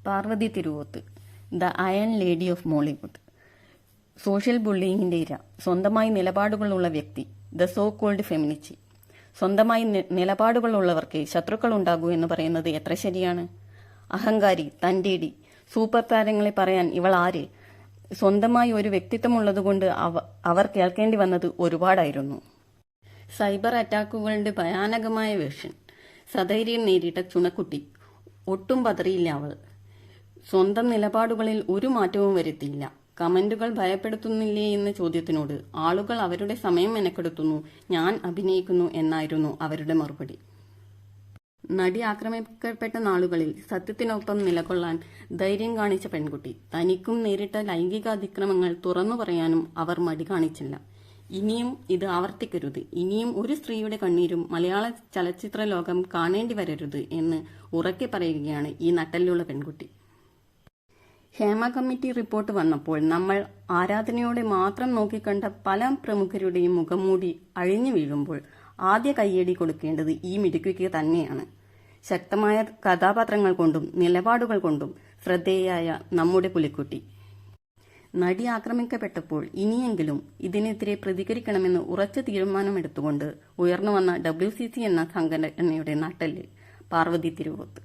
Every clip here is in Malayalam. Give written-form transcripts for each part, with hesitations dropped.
Parvathi Thiruvothu, the iron lady of Mollywood. Social ബുള്ളിങ്ങിന്റെ ഇര, സ്വന്തമായി നിലപാടുകളുള്ള വ്യക്തി, ദ സോ കോൾഡ് ഫെമിനിറ്റി. സ്വന്തമായി നിലപാടുകളുള്ളവർക്ക് ശത്രുക്കൾ ഉണ്ടാകൂ എന്ന് പറയുന്നത് എത്ര ശരിയാണ്? അഹങ്കാരി, തന്റേടി, സൂപ്പർ താരങ്ങളെ പറയാൻ ഇവൾ ആര്? സ്വന്തമായി ഒരു വ്യക്തിത്വമുള്ളതുകൊണ്ട് അവർ കേൾക്കേണ്ടി വന്നത് ഒരുപാടായിരുന്നു. സൈബർ അറ്റാക്കുകളുടെ ഭയാനകമായ വേർഷൻ. സധൈര്യം നേരിട്ട ചുണക്കുട്ടി. ഒട്ടും പതറിയില്ല അവൾ. സ്വന്തം നിലപാടുകളിൽ ഒരു മാറ്റവും വരുത്തിയില്ല. കമന്റുകൾ ഭയപ്പെടുത്തുന്നില്ലേ എന്ന ചോദ്യത്തിനോട് ആളുകൾ അവരുടെ സമയം മെനക്കെടുത്തുന്നു, ഞാൻ അഭിനയിക്കുന്നു എന്നായിരുന്നു അവരുടെ മറുപടി. നടി ആക്രമിക്കപ്പെട്ട നാളുകളിൽ സത്യത്തിനൊപ്പം നിലകൊള്ളാൻ ധൈര്യം കാണിച്ച പെൺകുട്ടി. തനിക്കും നേരിട്ട ലൈംഗിക അതിക്രമങ്ങൾ തുറന്നു പറയാനും അവർ മടി കാണിച്ചില്ല. ഇനിയും ഇത് ആവർത്തിക്കരുത്, ഇനിയും ഒരു സ്ത്രീയുടെ കണ്ണീരും മലയാള ചലച്ചിത്ര ലോകം കാണേണ്ടി വരരുത് എന്ന് ഉറക്കെ പറയുകയാണ് ഈ നട്ടലുള്ള പെൺകുട്ടി. ഹേമ കമ്മിറ്റി റിപ്പോർട്ട് വന്നപ്പോൾ നമ്മൾ ആരാധനയോടെ മാത്രം നോക്കിക്കണ്ട പല പ്രമുഖരുടെയും മുഖംമൂടി അഴിഞ്ഞു വീഴുമ്പോൾ ആദ്യ കയ്യടി കൊടുക്കേണ്ടത് ഈ മിടുക്കിക്ക് തന്നെയാണ്. ശക്തമായ കഥാപാത്രങ്ങൾ കൊണ്ടും നിലപാടുകൾ കൊണ്ടും ശ്രദ്ധേയായ നമ്മുടെ പുലിക്കുട്ടി. നടി ആക്രമിക്കപ്പെട്ടപ്പോൾ ഇനിയെങ്കിലും ഇതിനെതിരെ പ്രതികരിക്കണമെന്ന് ഉറച്ച തീരുമാനമെടുത്തുകൊണ്ട് ഉയർന്നു വന്ന WCC എന്ന സംഘടനയുടെ നട്ടെല്ല് പാർവതി തിരുവോത്ത്.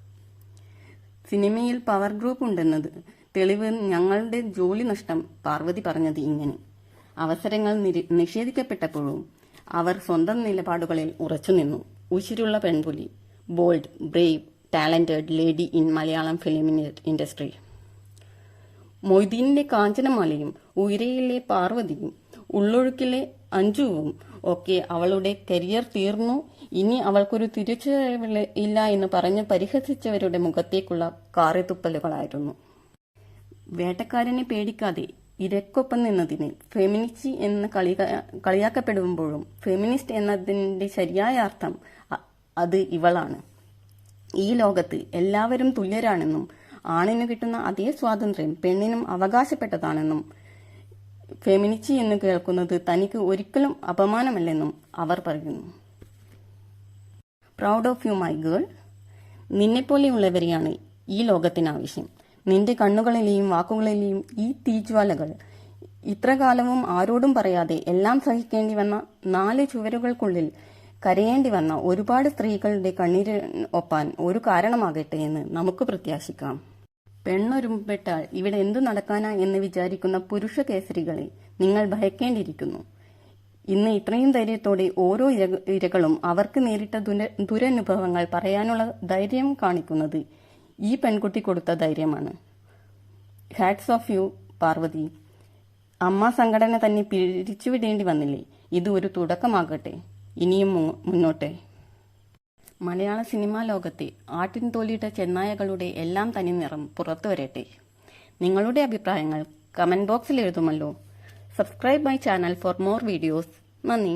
സിനിമയിൽ പവർ ഗ്രൂപ്പ് ഉണ്ടെന്നത് തെളിവ് ഞങ്ങളുടെ ജോലി നഷ്ടം. പാർവതി പറഞ്ഞത് ഇങ്ങനെ. അവസരങ്ങൾ നിഷേധിക്കപ്പെട്ടപ്പോഴും അവർ സ്വന്തം നിലപാടുകളിൽ ഉറച്ചുനിന്നു. ഉശിരുള്ള പെൺപുലി, bold, brave, talented lady in Malayalam film industry. മൊയ്തീനിലെ കാഞ്ചനമാലയും ഉയരയിലെ പാർവതിയും ഉള്ളൊഴുക്കിലെ അഞ്ജുവും ഒക്കെ അവളുടെ കരിയർ തീർന്നു, ഇനി അവൾക്കൊരു തിരിച്ചുവരവ് ഇല്ല എന്ന് പറഞ്ഞ് പരിഹസിച്ചവരുടെ മുഖത്തേക്കുള്ള കാറിത്തുപ്പലുകളായിരുന്നു. വേട്ടക്കാരനെ പേടിക്കാതെ ഇരക്കൊപ്പം നിന്നതിന് ഫെമിനിസ്റ്റ് എന്ന് കളിയാക്കപ്പെടുമ്പോഴും ഫെമിനിസ്റ്റ് എന്നതിന്റെ ശരിയായ അർത്ഥം അത് ഇവളാണ്. ഈ ലോകത്ത് എല്ലാവരും തുല്യരാണെന്നും ആണിന് കിട്ടുന്ന അതേ സ്വാതന്ത്ര്യം പെണ്ണിനും അവകാശപ്പെട്ടതാണെന്നും ഫെമിനിറ്റി എന്ന് കേൾക്കുന്നത് തനിക്ക് ഒരിക്കലും അപമാനമല്ലെന്നും അവർ പറയുന്നു. Proud of you my girl. നിന്നെപ്പോലെയുള്ളവരെയാണ് ഈ ലോകത്തിനാവശ്യം. നിന്റെ കണ്ണുകളിലെയും വാക്കുകളിലെയും ഈ തീജ്വാലകൾ ഇത്രകാലവും ആരോടും പറയാതെ എല്ലാം സഹിക്കേണ്ടി വന്ന 4 ചുവരുകൾക്കുള്ളിൽ കരയേണ്ടി വന്ന ഒരുപാട് സ്ത്രീകളുടെ കണ്ണീര് ഒപ്പാൻ ഒരു കാരണമാകട്ടെ എന്ന് നമുക്ക് പ്രത്യാശിക്കാം. പെണ്ണൊരുമ്പെട്ടാൽ ഇവിടെ എന്തു നടക്കാനാ എന്ന് വിചാരിക്കുന്ന പുരുഷ കേസരികളെ നിങ്ങൾ ഭയക്കേണ്ടിയിരിക്കുന്നു. ഇന്ന് ഇത്രയും ധൈര്യത്തോടെ ഓരോ ഇരകളും അവർക്ക് നേരിട്ട ദുരനുഭവങ്ങൾ പറയാനുള്ള ധൈര്യം കാണിക്കുന്നത് ഈ പെൺകുട്ടി കൊടുത്ത ധൈര്യമാണ്. Hats off you Parvathy. AMMA സംഘടന തന്നെ പിരിച്ചുവിടേണ്ടി വന്നില്ലേ? ഇത് ഒരു തുടക്കമാകട്ടെ, ഇനിയും മുന്നോട്ടെ. മലയാള സിനിമാ ലോകത്തെ ആട്ടിൻ തോലിയിട്ട ചെന്നായകളുടെ എല്ലാം തനി നിറം പുറത്തു വരട്ടെ. നിങ്ങളുടെ അഭിപ്രായങ്ങൾ കമന്റ് ബോക്സിൽ എഴുതുമല്ലോ. Subscribe my channel for more videos. നന്ദി.